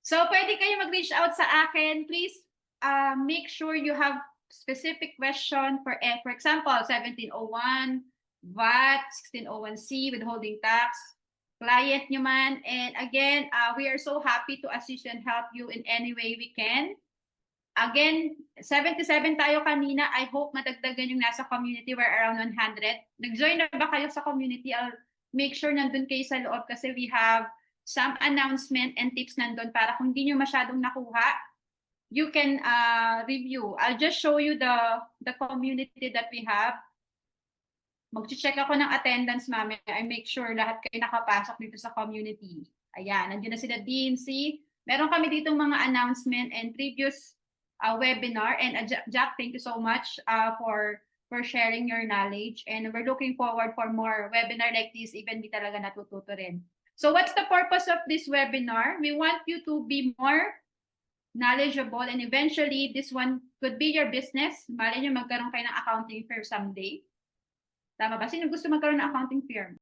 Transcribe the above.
So, pwede kayo mag-reach out sa akin. Please make sure you have specific question for example, 1701, VAT, 1601C, withholding tax, client nyo man. And again, we are so happy to assist and help you in any way we can. Again, 77 tayo kanina. I hope madagdagan yung nasa community. We're around 100. Nag-join na ba kayo sa community? I'll make sure nandun kayo sa loob kasi we have some announcement and tips nandun para kung hindi nyo masyadong nakuha, you can review. I'll just show you the community that we have. Mag-check ako ng attendance mamaya. I make sure lahat kayo nakapasok dito sa community. Ayan, nandiyan na sila Dean, see? Meron kami ditong mga announcement and previous webinar. And Jack, thank you so much for sharing your knowledge. And we're looking forward for more webinar like this. Even di talaga natututo rin. So what's the purpose of this webinar? We want you to be more knowledgeable and eventually this one could be your business. Malay nyo magkaroon kayo ng accounting firm someday. Tama ba? Sino gusto magkaroon ng accounting firm?